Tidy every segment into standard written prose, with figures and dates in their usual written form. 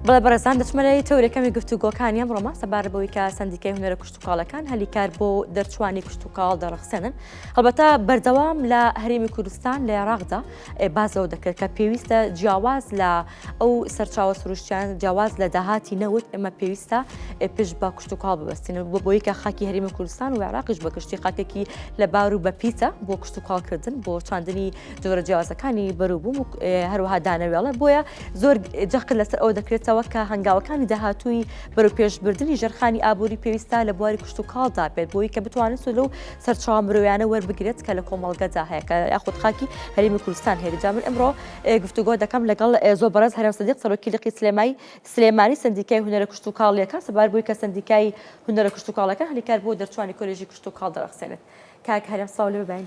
بەڵێ بەڕێزان دەچمەلەی تەورەکەمی گفتوگۆکانی ئەمڕۆمە سەبارە بەوەی کە سندیکای هونەرە کشتتوکاڵەکان هەلیکار بۆ دەرچوانی کشتتوکاڵ دەڕەخسێنن هەڵبەتە بەردەوام لە هەرێمی کوردستان لە عێراقدا بازەوە دەکرێت کە پێویستە جیاواز لە ئەو سەرچاوە سروشتیان جیاواز لە داهاتی نەوت ئێمە پێویستە پێش بە کشتتوکاڵ ببەستین بۆ بۆی کە خاکی هەرێمی کوردستان و عێراقیش بە کشتی خاکێکی لە بار و بە پیتە بۆ کشتتوکاڵکردن بۆ چاندنی جۆرە جیاوازەکانی بەروبووم و هەروەها دانەوێڵە بۆیە زۆر جەقل لەسەر ئەو دەکرێتەوە کە هەنگاوەکانی داهاتووی بەرەو پێشبردننی ژەرخانی ئابووری پێویستە لە بواری کشتتوکاڵدا بێت بۆی کە بتوانێت لەو سەرچاوە مرۆیانە وەربگرێت کە لە کۆمەڵگەدا هەیە کە یاخود خاکی هەرێمی کوردستان هەیە جا من ئەمڕۆ گفتوگۆ دەکەم لەگەڵ زۆر بەڕێز هەرێم سەدیق سەرۆکی لقی سلێمانی سندیکای هونەرە کشتتوکاڵیەکە سەبار بووی کە سندیکای هونەرە کشتتوکاڵەکان هەلیکار بۆ دەرچوانی کۆلێژی کشتتوکاڵ دەڕەخسێنێت کاک هەرێم ساڵ لێ بەیان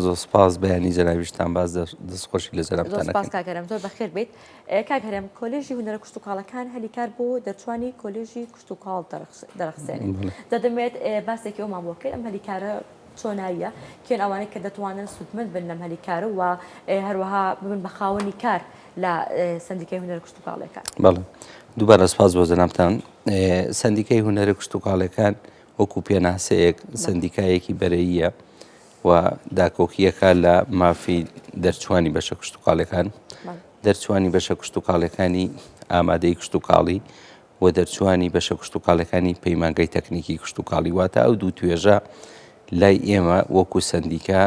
زۆر سپاس بەیانی جەنابیشتان باز دەستخۆشی لە جەنابتان سپاس کاک هەرێم زۆر بەخێر بیت کاک هەرێم کۆلێژی هونەرە کشتتوکاڵەکان هەلیکار بۆ دەرچوانی کۆلێژی کشتتوکاڵ دەڕەخسێنێت دەدەمێت باسێکی ئەومان بۆ کرد ئەم هەلیکارە چۆناییە کێن ئەوانەی کە دەتوانن سودمەند بن لەم هەلیکارە و هەروەها ببن بە خاوەنی کار لە سندیکای هونەرە کشتتوکاڵەکان بەڵێ دووبارە سپاس بۆ جەنابتان سندیکای هونەرە کشتتوکاڵەکان وەکو پێناسەیەک سندیکایەکی بەرەییە و داکۆکیەکە لە مافی دەرچوانی بەشە کشتتوکاڵەکان دەرچوانی بەشە کشتتوکاڵەکانی ئامادەی کشتتوکاڵی و دەرچوانی بەشە کشتتوکاڵەکانی پەیمانگەی تەکنیکی کشتتوکاڵی واتە ئەو دوو توێژە لای ئێمە وەکو سندیکا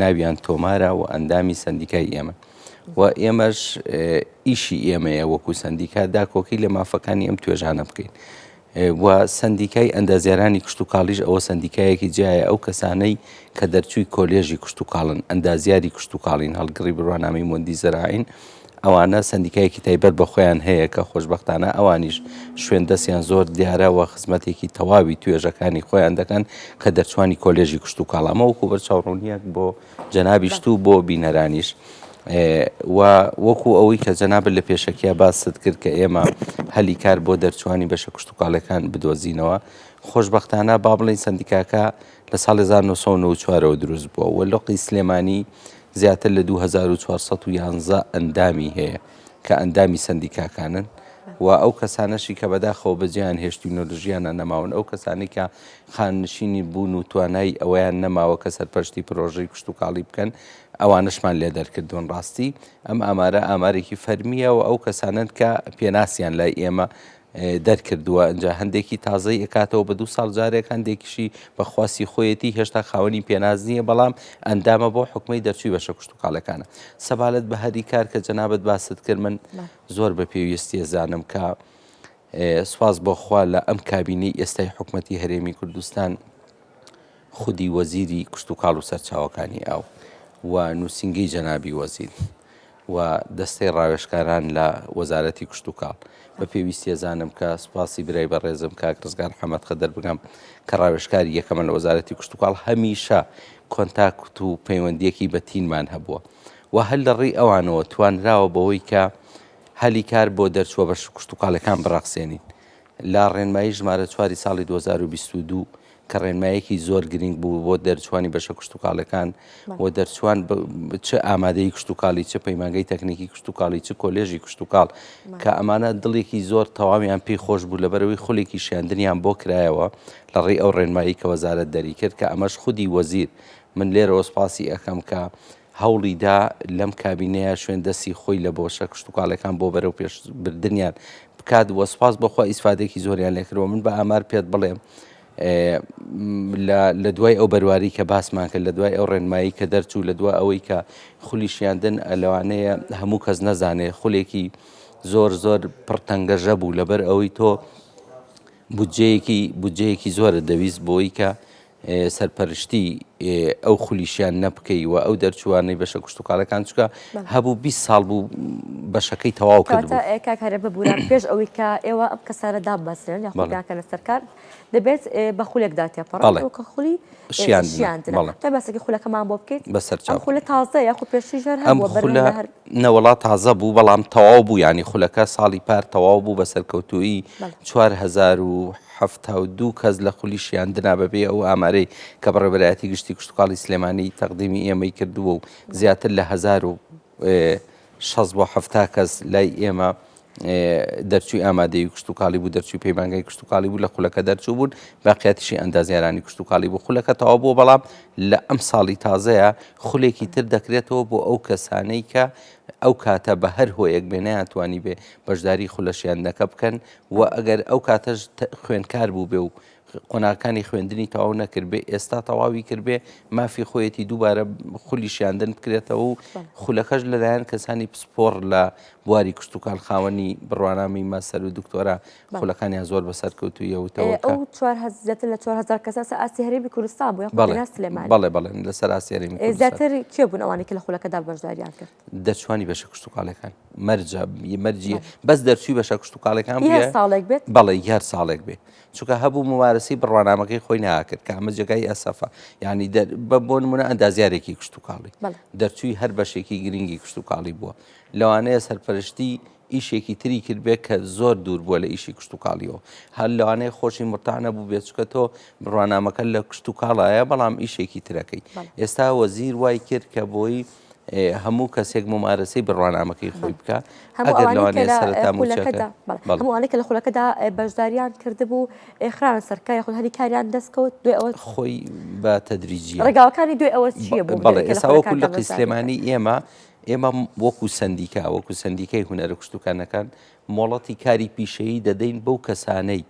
ناویان تۆمارە و ئەندامی سندیکای ئێمە و ئێمەش ئیشی ئێمەیە وەکو سندیکا داکۆکی لە مافەکانی ئەم توێژانە بکەین و سندیکای ئەندازیارانی کشتتوکاڵیش ئەوە سندیکایەکی جایە ئەو کەسانەی کە دەرچووی کۆلێژی کشتتوکاڵن ئەندازیاری کشتتوکاڵین هەڵگڕی بڕوانامەی موندی زەراعین ئەوانە سندیکایەکی تایبەت بە خۆیان هەیە کە خۆشبەختانە ئەوانیش شوێن دەستیان زۆر دیارەوە خزمەتێکی تەواوی توێژەکانی خۆیان دەکەن کە دەرچوانی کۆلێژی کشتتوکاڵ ئەمە وەکو بەرچاوڕوونیەک بۆ جەنابیشت و بۆ بینەرانیش و وەکو ئەوەی کە جەنابەت لە پێشەکیە باست کرد کە ئێمە هەلیکار بۆ دەرچوانی بەشە کشتتوکاڵەکان بدۆزینەوە خۆشبەختانە با بڵین سندیکاکە لە ساڵی 1994ەوە دروست بووە و لقی سلێمانی زیاتر لە 2411 ئەندامی هەیە کە ئەندامی سندیکاکانن و ئەو کەسانەشی کە بەداخەوە بەجیان هێشتینۆلژیانە نەماون ئەو کەسانی کە خاننشینی بوون و توانای ئەویان نەماوە کە سەرپەرشتی پرۆژەی کشتتوکاڵی بکەن ئەوانشمان لێ دەرکردوون ڕاستی ئەم ئامارە ئامارێکی فەرمیە و ئەو کەسانن کە پێناسیان لای ئێمە دەرکردووە ئەجا هەندێکی تازەی ئەکاتەوە بە 2 ساڵ جارێک هەندێکیشی بەخواستی خۆیەتی هێشتا خاوەنی پێناز نییە بەڵام ئەندامە بۆ حکومەی دەرچووی بەشە کشتتوکاڵەکانە سەبالەت بە هەری کار کە جەنابەت باست کرد من زۆر بە پێویستی زانم کە سواز بۆخوا لە ئەم کابینەی ئێستای حکومەتی هەرێمی کوردستان خودی وەزیری کشتتوکاڵ و سەرچاوەکانی ئاو و نووسینگەی جەنابی وەزیر و دەستەی ڕاوێژکاران لە وەزارەتی کشتتوکاڵ بە پێویستیە زانم کە سوپاسی برای بەڕێزم کاک ڕزگار حەمەد خەدەر بگەم کە ڕاوێژکاری یەکەمە لە وەزارەتی کشتتوکاڵ هەمیشە کۆنتاکت و پەیوەندیەکی بە تینمان هەبووە و هەل لە ڕێی ئەوانەوە توانراوە بەوەی کە هەلیکار بۆ دەرچووە بەش کشتتوکاڵەکان بڕەخسێنین لا ڕێنمایی ژمارە 4 ساڵی 2022 کە ڕێنمایەکی زۆر گرنگ بوو بۆ دەرچوانی بەشە کشتتوکاڵەکان و دەرچوان چه ئامادەی کشتتوکاڵی چه پەیمانگەی تەکنیکی کشتتوکاڵی چه کۆلێژی کشتتوکاڵ کە ئەمانە دڵێکی زۆر تەواویان پێی خۆش بوو لەبەرەوەی خولێکی شاندنیان بۆ کرایەوە لە ڕێی ئەو ڕێنمایی کە وەزارەت دەری کرد کە ئەمەش خودی وەزیر من لێرەوە سپاسی ئەەکەم کە هەوڵیدا لەم کابینەیە شوێن دەستی خۆی لە بۆشە کشتتوکاڵەکان بۆ بەرەو پێشبردنیان بکات وە سپاس بەخوا ئیسفادێکی زۆریان لێکردەوە من بە ئامار پێت بڵێم لە دوای ئەو بەرواری کە باسمان کرد لە دوای ئەو ڕێنمایی کە دەرچوو لە دوای ئەوەی کە خولی شیاندن لەوانەیە هەموو کەس نەزانێ خولێکی زۆر پڕتەنگەژە بوو لەبەر ئەوەی تۆ بودجەیەکی زۆرە دەویست بۆی کە سەرپەرشتی ئەو خولیشیان نەبکەی و ئەو دەرچوانەی بەشە کشتتوکاڵەکان چکە هەبوو 20 ساڵ بوو بەشەکەی تەواو کرد کاک هەرە ببوورە پێش ئەوەی کە ئێوە ئەم کەسارە دابەسرێن یاخوداکە لە سەرکار دەبێت بە خولێکدا تێپەڕێت کە خولی شیاندنە تا بەسێکی خولەکەمان بۆ بکەیت بەسەرچاو خولە تازە یاخود پێشی ژەر هەبووە نەوەڵات تازە بوو بەڵام تەواو بوو ینی خولەکە ساڵی پار تەواو بوو بە سەرکەوتووی 4072 کەس لە خولی شیاندنا بەبێ ئەو ئامارەی کە بەڕێوەبەرایەتی گشتی کشتتوکاڵی سلێمانی تەقدیمی ئێمەی کردووە و زیاتر لە 1670 کەس لای ئێمە دەرچووی ئامادەی کشتتوکاڵی بوو دەرچوی پەیمانگای کشتتوکاڵی بوو لە خولەکە دەرچوو بوون باقیاتیشی ئەندازیارانی کشتتوکاڵی بوو خولەکە تەوا بوو بەڵام لە ئەم ساڵی تازەیە خولێکی تر دەکرێتەوە بۆ ئەو کەسانەی کە ئەو کاتە بە هەر هۆیەک بێنیان توانی بێ بەشداری خولەشیاندەکە بکەن و ئەگەر ئەو کاتەش خوێندکار بوو بێ و قۆناکانی خوێندنی تەواو نەکردبێ ئێستا تەواوی کردبێ مافی خۆیەتی دووبارە خولی شیاندن بکرێتەوە و خولەکەش لەلایەن کەسانی پسپۆر لە بواری کشتتوکال خاوەنی بڕوانامی مەسەر و دکتۆرە خولەکانیان زۆر بەسەر کەوتویەوەتەوە ئەو 4 کەسە ئاسی هەرێمی کوردستان بوو بەڵێ لەسەر ئاسیێری زیاتر کێ بوون ئەوانەی کە لە خولەکەدا بەشداریان کرد دەرچوانی بەشە کشتتوکاڵەکان مەرجە بەس دەرچووی بەشە کشتتوکاڵەکان ساڵێک بێت بەڵێ یار ساڵێک بێ چونکە هەبوو ممارەسی بڕوانامەکەی خۆی ناکرد کە ئەمە جێگای ئەسەفە یعنی بۆ نمونە ئەندازیارێکی کشتتوکاڵی دەرچووی هەر بەشێکی گرنگی کشتتوکاڵی بووە لەوانەیە سەرپەرشتی ئیشێکی تری کردبێ کە زۆر دوور بووە لە ئیشی کشتتوکاڵیەوە هەر لەوانەیە خۆشی مرتانە بوو بێت چکە تۆ بڕوانامەکە لە کشتتوکاڵایە بەڵام ئیشێکی ترەکەی ئێستا وەزیر وای کرد کە بۆی هەموو کەسێک ممارەسەی بڕوانامەکەی خۆی بکە ئەگەر لەوانەیە سەرەتا هەمووانێک لە خولەکەدا بەشداریان کردبوو خرانە سەرکاری خۆ هەری کاریان دەستکەوت دوێ ئەوە خۆی بە تەدریجی ڕێگاوەکانی دوێ ئەوە چییە بوو بەڵێ ئێستا وەکو لە قیسلێمانی ئێمە وەکو سندیکای هونەرە کشتتوکانەکان مۆڵەتی کاری پیشەیی دەدەین بەو کەسانەی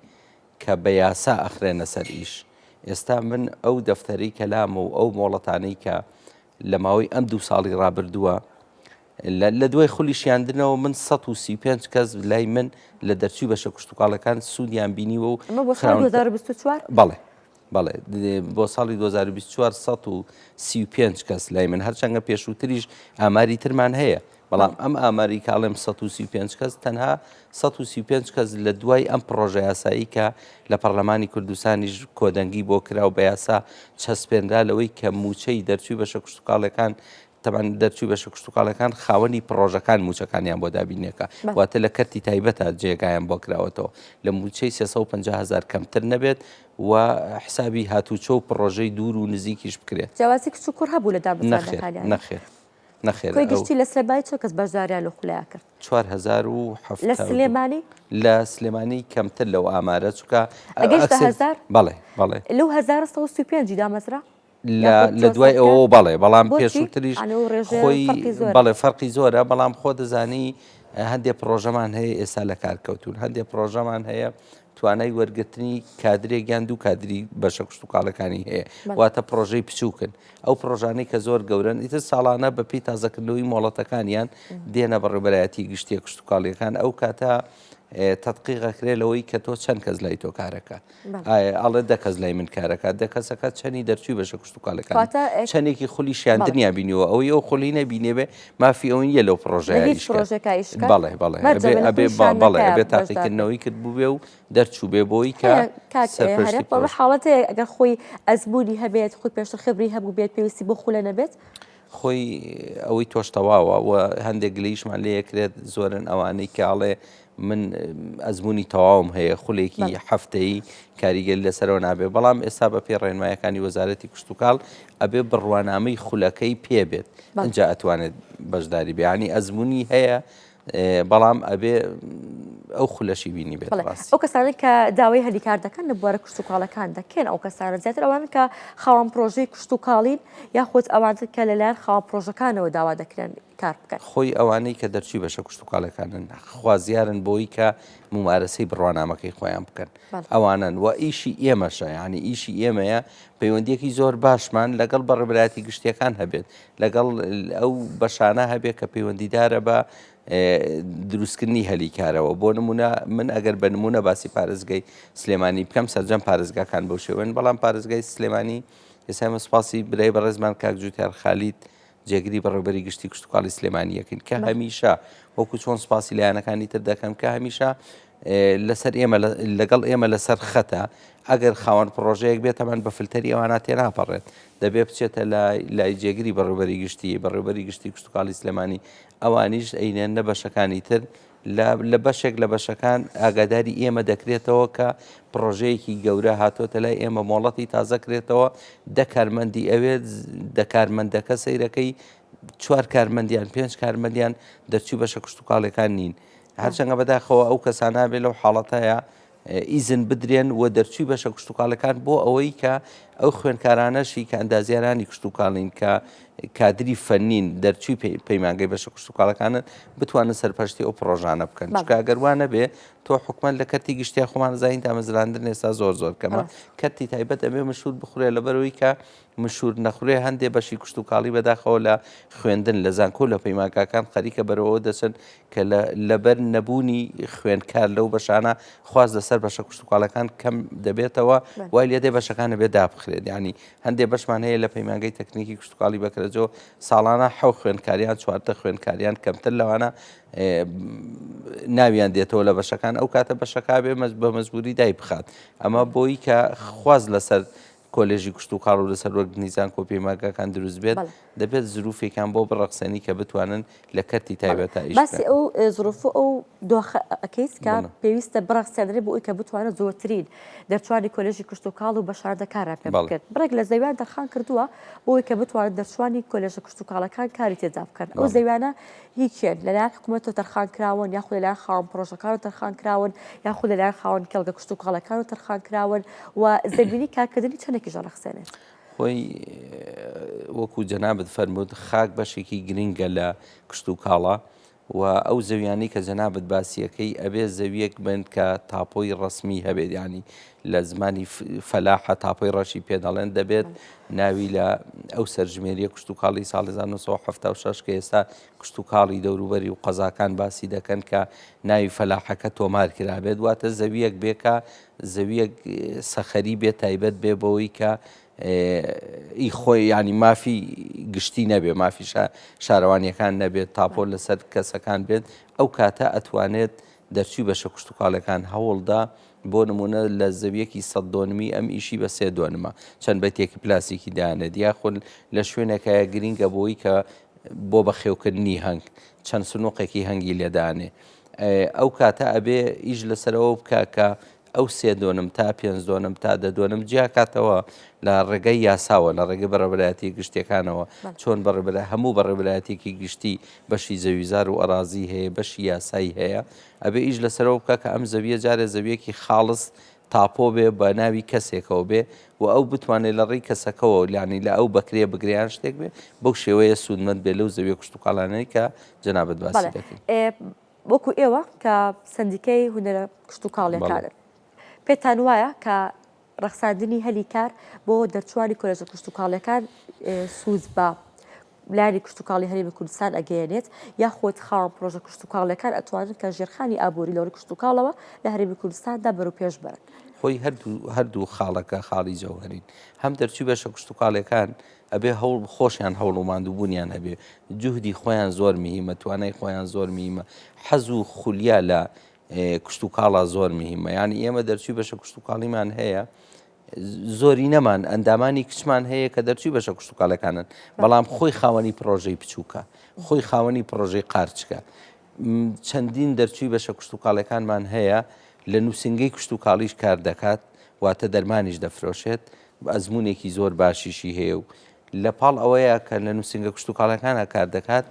کە بە یاسا ئەخرێنە سەر ئیش ئێستا من ئەو دەفتەرەی کەلام و ئەو مۆڵەتانەی کە لە ماوەی ئەم 2 ساڵی ڕابردووە لە دوای خولی شیاندنەوە من 135 کەس لای من لە دەرچوی بەشە کشتتوکاڵەکان سوودیان بینیوە و بەڵێ بۆ ساڵی 2024 135 کەس لای من هەرچەنگە پێشووتریش ئاماری ترمان هەیە بەڵام ئەم ئاماری کاڵێم 135 کەس تەنها 135 کەس لە دوای ئەم پرۆژە یاسایی کە لە پەرلەمانی کوردستانیش کۆدەنگی بۆ کرا و بە یاسا چەسپێنرا لەوەی کە موچەی دەرچوی بەشە کشتتوکاڵەکان تەمان دەرچوی بەشە کشتتوکاڵەکان خاوەنی پرۆژەکان موچەکانیان بۆ دابینێکە واتە لە کەرتی تایبەتە جێگایان بۆ کراوەتەوە لە موچەی 350,000 کەمتر نەبێت و حسابی هاتوچۆ و پرۆژەی دوور و نزیکیش بکرێت جیاوازی کچ و کوڕ هەبوو لە دابەزانەکانیان نەخێر خۆی گشتی لە سلێمانی چۆن کەس بەشداریان لە خولەیە کرد 4,007 لە سلێمانی لە سلێمانی کەمتر لەو ئامارە چووکە ئەگەشتە 1000 بەڵێ لەو 1935 دامەزرا لە دوای ئەوە بەڵێ بەڵام پێشووتریش خۆی بەڵێ فەرقی زۆرە بەڵام خۆ دەزانی هەندێک پرۆژەمان هەیە ئێستا لە کارکەوتون هەندێک پرۆژەمان هەیە توانای وەرگرتنی کادرێکیان دوو کادری بەشە کشتتوکاڵەکانی هەیە واتە پرۆژەی بچووکن ئەو پرۆژانەی کە زۆر گەورن ئیتر ساڵانە بەپی تازەکردنەوەی مۆڵەتەکانیان دێنە بەڕێبەرایەتی گشتیە کشتتوکاڵیەکان ئەو کاتە تەدقیقەکرێ لەوەی کە تۆ چەند کەس لای تۆ کارەکە ئەڵێ 10 کەس لای من کارەکە 10 کەسەکە چەندی دەرچوی بەشە کشتتوکاڵەکان چەندێکی خولی شیاندنیان بینیەوە ئەوەی ئەو خولی نەبینێ بێ مافی ئەوەن یە لەو پرۆژەیە بەڵێ ئەبێ تاقیکردنەوەی کرد بوو بێ و دەرچوو بێ بۆی کە حاڵەتەیە ئەگەر خۆی ئەزمموی هەبێت خۆی پێشتر خبری هەبوو بێت پێویستی بۆ خولە نەبێت خۆی ئەوەی تۆش تەواوە و هەندێک گلەیشمان لێ یەکرێت زۆرن ئەوانەی کاڵێ من ئەزمموی تەواوم هەیە خولێکی هەفتەی کاریگەری لەسەرەوە نابێ بەڵام ئێستا بە پێ ڕێنمایەکانی وەزارەتی کشتتوکاڵ ئەبێ بڕوانامەی خولەکەی پێبێت ئەجا ئەتوانێت بەشداری بێ ینی ئەزمموی هەیە بەڵام ئەبێ ئەو خولەشی بینی بێت ئەو کەسانێک کە داوای هەلیکار دەکەن لە بوارە کشتتوکاڵەکان دەکەن ئەو کەسانە زیاتر ئەوان کە خاوەن پرۆژەی کشتتوکاڵین یاخود ئەوانتر کە لەلایەن خاوەن پرۆژەکانەوە داوا دەکرێن کار بکەن خۆی ئەوانەی کە دەرچوی بەشە کشتتوکاڵەکانن خوازیارن بۆی کە ممارەسەی بڕوانامەکەی خۆیان بکەن ئەوانن و ئیشی ئێمەشە ینی ئیشی ئێمەیە پەیوەندیەکی زۆر باشمان لەگەڵ بەڕێبەرایەتی گشتیەکان هەبێت لەگەڵ ئەو بەشانە هەبێت کە پەیوەندیدارە بە دروستکردنی هەلیکارەوە بۆ نمونە من ئەگەر بە نمونە باسی پارێزگای سلێمانی بکەم سەرجەم پارێزگاکان بەو شێوەن بەڵام پارێزگای سلێمانی ئێستا سپاسی برای بەڕێزمان کاک جوتیار خالید جێگری بەڕێبەری گشتی کشتتوکاڵی سلێمانی یەکەین کە هەمیشە وەکو چۆن سپاسی لایەنەکانی تر دەکەم کە هەمیشە لەسەر ئێمە لەگەڵ ئێمە لەسەر خەتە ئەگەر خاوەن پرۆژەیەک بێت ئەمان بە فلتەری ئەوانە تێناپەڕێت دەبێت بچێتە لای جێگری بەڕێبەری گشتی کشتتوکاڵی سلێمانی ئەوانیش ئەینێنە بەشەکانی تر لە بەشێک لە بەشەکان ئاگاداری ئێمە دەکرێتەوە کە پرۆژەیەکی گەورە هاتۆتە لای ئێمە مۆڵەتی تازەکرێتەوە کارمەندی ئەوێت کارمەندەکە سەیرەکەی 4 کارمەندیان 5 کارمەندیان دەرچوو بەشە کشتتوکاڵەکان نین هەرچەنگە بەداخەوە ئەو کەسانە بێ لەو حاڵەتەیە ئیزن بدرێن و دەرچووی بەشە کشتتوکاڵەکان بۆ ئەوەی کە ئەو خوێندکارانەشی کە ئەندازیارانی کشتتوکاڵین کە کادری فەنین دەرچووی پەیمانگەی بەشە کشتتوکاڵەکانن بتوانن سەرپەرشتی ئەو پرۆژانە بکەن چکە ئەگەروانە بێ تۆ حکومت لە کەرتی گشتیا خۆمان زین دامەزراندن ئێستا زۆر کەمە کەرتی تایبەت ئەبێ مشور بخورێ لەبەرەوەی کە مشور نەخورێ هەندێ بەشی کشتتوکاڵی بەداخەوە لە خوێندن لە زانکۆ لە پەیمانگاکان خەریکە بەرەوە دەچن کە لەبەر نەبوونی خوێندکار لەو بەشانە خواست لەسەر بەشە کشتتوکاڵەکان کەم دەبێتەوە وای لێدێ بەشەکانە بێ دابخرێت ینی هەندێک بەشمان هەیە لە پەیمانگەی تەکنیکی کشتتوکاڵی بەکرێجۆ ساڵانە حەو خوێندکاریان چوارتە خوێندکاریان کەمتر لەوانە ناویان دێتەوە لە بەشەکان ئەو کاتە بەشەکە بێ بە مەزبوری دای بخات ئەمە بۆی کە خواز لەسەر کۆلێژی کشتتوکاڵ و لەسەر وەک نیزان کۆ پەیمانگەکان دروست بێت دەبێت زروفێکان بۆ بڕەخسەنی کە بتوانن لە کەرتی تایبەتە ئیش باسی ئەو زروف ئەو دۆخەکەیت کە پێویستە بڕەخسەندرێ بۆ ئەوی کە بتوانێت زۆرترین دەرچوانی کۆلێژی کشتتوکاڵ و بەشاردەکارە پێ بکرێت بڕێک لە زەویان دەرخان کردووە بۆ ئەوی کە بتوانێت دەرچوانی کۆلێژە کشتتوکاڵەکان کاری تێدا بکەن ئەو زەویانە هیچیان لەلایەن حکوومەتەوە تەرخان کراون یاخود لەلایەن خاوەن پرۆژەکان و تەرخان کراون یاخود لەلایەن خاوەن کێڵگە کشتتوکاڵەکان و تەرخان کراون و زەمینی کارکردنی چەندێکی ژەڕەخسێنێت خۆی وەکو جەنابەت فەرمووت خاک بەشێکی گرنگە لە کشتتوکاڵە و ئەو زەویانی کە جەنابەت باسیەکەی ئەبێ زەویەک بن کە تاپۆی ڕسمی هەبێت ینی لە زمانی فەلاحە تاپۆی ڕەشی پێدەڵێن دەبێت ناوی لە ئەو سەرژمێریە کشتتوکاڵی ساڵ 1976 کە ئێستا کشتتوکاڵی دەوروبەری و قەزاکان باسی دەکەن کە ناوی فەلاحەکە تۆمار کرابێت واتە زەویەک بێکە زەویەک سەخەری بێت تایبەت بێ بەوەی کە خۆی ینی مافی گشتی نەبێ مافی شارەوانیەکان نەبێت تاپۆ لەسەر کەسەکان بێت ئەو کاتە ئەتوانێت دەرچووی بەشە کشتتوکاڵەکان هەوڵدا بۆ نمونە لە زەویەکی 100 ئەم ئیشی بە 3 دۆنمە چەند بەتێکی پلاسیکی دانێت یاخود لە شوێنێکایە گرینگە بۆی کە بۆ بە خێوکردنی هەنگ چەند سنووقێکی هەنگی لێدانێ ئەو کاتە ئەبێ ئیش لەسەرەوە بکە کە ئەو 3 دۆنم تا 5 دۆنم تا 10 دۆنم جیا کاتەوە لە ڕێگەی یاساوە لە ڕێگەی بەڕێبەرایەتی گشتەکانەوە چۆن هەموو بەڕێبەرایەتێکی گشتی بەشی زەویزار و ئەرازی هەیە بەشی یاسایی هەیە ئەبێ ئیش لەسەرەوە بکە کە ئەم زەویە جارێ زەویەکی خاڵس تاپۆ بێ بە ناوی کەسێکەوە بێ و ئەو بتوانێت لە ڕێی کەسەکەەوە لانی لە ئەو بەکرێ بگریان شتێک بێ بەو شێوەیە سوودمەند بێ لەو زەویە کشتتوکاڵانەی کە جەنابەت باسی دەکەین وەکو ئێوە کە سندیکەی هونەرە کشتتوکاڵیەکانن پێتان وایە کە ڕەخساندنی هەلی کار بۆ دەرچوانی کۆلێژە کشتتوکاڵەکان سوود بە لایەنی کشتتوکاڵی هەرێمی کوردستان ئەگەیەنێت یاخۆت خاوەن پرۆژە کشتتوکاڵەکان ئەتوانن کە ژێرخانی ئابووری لەوری کشتتوکاڵەوە لە هەرێمی کوردستاندا بەرەو پێش بەرن خۆی هەردوو خاڵەکە خاڵی جەوهەرین هەم دەرچووی بەشە کشتتوکاڵەکان ئەبێ هەوڵ خۆشیان هەوڵ و ماندووبوونیان هەبێ جوهدی خۆیان زۆر میهمە توانای خۆیان زۆر میهمە حەز و خولیا لە کشتتوکاڵە زۆر میهمە ینی ئێمە دەرچووی بەشە کشتتوکاڵیمان هەیە زۆری نەمان ئەندامانی کچمان هەیە کە دەرچووی بەشە کشتتوکاڵەکانن بەڵام خۆی خاوەنی پرۆژەی بچووکە خۆی خاوەنی پرۆژەی قارچکە چەندین دەرچووی بەشە کشتتوکاڵەکانمان هەیە لە نووسنگەی کشتتوکاڵیش کار دەکات واتە دەرمانیش دەفرۆشێت ئەزمونێکی زۆر باشیشی هەیە و لە پاڵ ئەوەیە کە لە نووسنگە کشتتوکاڵەکانە کار دەکات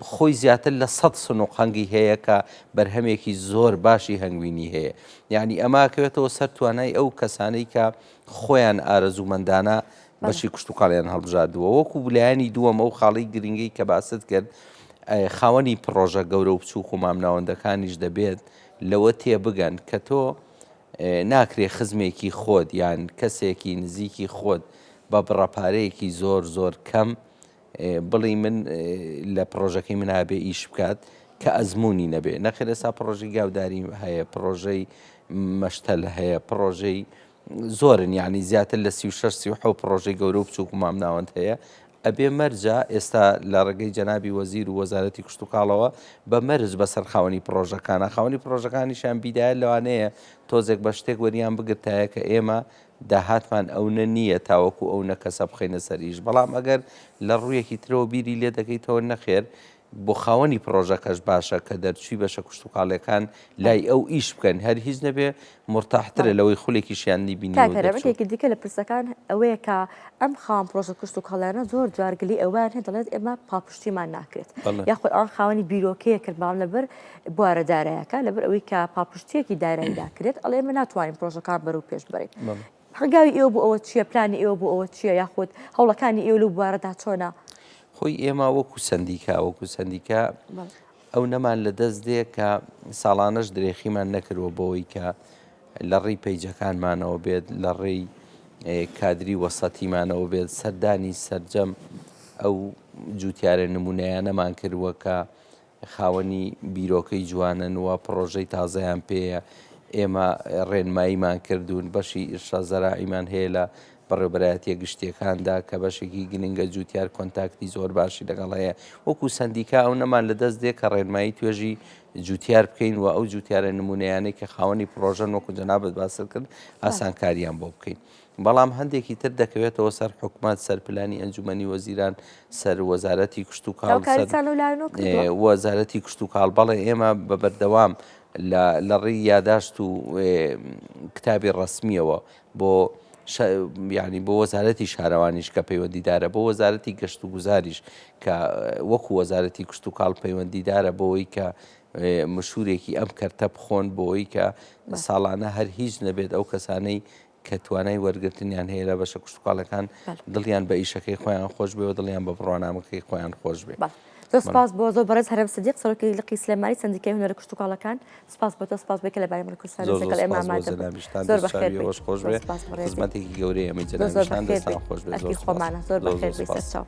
خۆی زیاتر لە 100 سنووق هەنگی هەیە کە بەرهەمێکی زۆر باشی هەنگوینی هەیە یعنی ئەماکەوێتەوە سەر توانای ئەو کەسانەی کە خۆیان ئارەزوومەندانە بەشی کشتتوکاڵیان هەڵبژاردووە وەکو بلایانی دووەمە و خاڵی گرنگی کە باست کرد خاوەنی پرۆژە گەورە و بچووک و مامناوەندەکانیش دەبێت لەوە تێبگەن کە تۆ ناکرێ خزمێکی خۆت یان کەسێکی نزیکی خۆت بە بڕەپارەیەکی زۆر زۆر کەم بڵی من لە پرۆژەکەی منابێ ئیش بکات کە ئەزمموی نەبێ نەخێر ئێستا پرۆژەی گاوداری هەیە پرۆژەی مەشتەل هەیە پرۆژەی زۆرن یعنی زیاتر لە 36 پرۆژەی گەورە و بچووک و مامناوەند هەیە ئەبێ مەرجە ئێستا لە ڕێگەی جەنابی وەزیر و وەزارەتی کشتتوکاڵەوە بە مەرج بەسەر خاوەنی پرۆژەکانە خاوەنی پرۆژەکانیشان بیدایە لەوانەیە تۆزێک بە شتێک وەریان بگرتایە کە ئێمە داهاتمان ئەوە نییە تاوەکو ئەو نەکەسە بخەینە سەریش بەڵام ئەگەر لە ڕوویەکی ترەوە بیری لێ دەکەیتەوە نەخێر بۆ خاوەنی پرۆژەکەش باشە کە دەرچووی بەشە کشتتوکاڵەکان لای ئەو ئیش بکەن هەر هیچ نەبێ مرتاحترە لەوەی خولێکیشیانی بینی کاکەرەبەتێکی دیکە لە پرسەکان ئەوەیە کە ئەم خاوەن پرۆژە کشت و کاڵانە زۆر جارگلی ئەوان هەیە دەڵێت ئێمە پاپشتیمان ناکرێت یاخود ئەوان خاوەنی بیرۆکەیە کرد بەڵام لەبەر بوارە دارایەکە لەبەر ئەوەی کە پاپشتیەکی دارایی داکرێت ئەڵێ ئێمە ناتوانین پرۆژەکان بەرەو پێش بڕین ڕگاوی ئێوە بوو ئەوە چییە پلانی ئێوە بوو ئەوە چییە یاخود هەوڵەکانی ئێوە لەو بوارەدا چۆنە خۆی ئێمە وەکو سندیکا ئەو نەمان لە دەست دێ کە ساڵانەش درێخیمان نەکردوە بەوەی کە لە ڕێی پەیجەکانمانەوە بێت لە ڕێی کادری وەسەتیمانەوە بێت سەردانی سەرجەم ئەو جوتیارە نمونەیانەمان کردووە کە خاوەنی بیرۆکەی جوانن وە پرۆژەی تازەیان پێیە ئێمە ڕێنماییمان کردوون بەشی ئیرشا زەراعیمان هەیە لە بەڕێوەبەرایەتیە گشتیەکاندا کە بەشێکی گرنگە جوتیار کۆنتاکتی زۆر باشی لەگەڵ هەیە وەکو سندیکا ئەو نەمان لە دەست دێ کە ڕێنمایی توێژی جوتیار بکەین و ئەو جوتیارە نمونەیانەی کە خاوەنی پرۆژەن وەکو جەنابەت باسر کرد ئاسانکاریان بۆ بکەین بەڵام هەندێکی تر دەکەوێتەوە سەر حکومەت سەرپلانی ئەنجومەنی وەزیران سەر وەزارەتی کشت و کاڵ وەزارەتی کشت و کاڵ بەڵێ ئێمە بە بەردەوام لە ڕێی یاداشت و کتابی ڕسمیەوە بۆ یعنی بۆ وەزارەتی شارەوانیش کە پەیوەندیدارە بۆ وەزارەتی گەشت و گوزاریش کە وەکو وەزارەتی کشت و کاڵ پەیوەندیدارە بۆەوەی کە مشورێکی ئەم کەرتە بخۆن بۆەوەی کە ساڵانە هەر هیچ نەبێت ئەو کەسانەی کە توانای وەرگرتنیان هەیە لە بەشە کشتتوکاڵەکان دڵیان بە ئیشەکەی خۆیان خۆش بێ و دڵیان بە بڕوانامەکەی خۆیان خۆش بێ. زۆر سپاس بۆ زۆر بەڕێز هەرم سەدیق سەرۆکی لقی سلێمانی سندیکای هونەرە کشت و کاڵەکان سپاس بۆ تۆ سپاس بێکە لە بارەی کوردستان لەگەڵ ئێمە ئامادە زۆر بەخێر خۆش بێ خزمەتێکی گەورەی ئەمەی جەنابیشتان دەستان خۆش بێ زۆر بەخێر بێ سەرچاو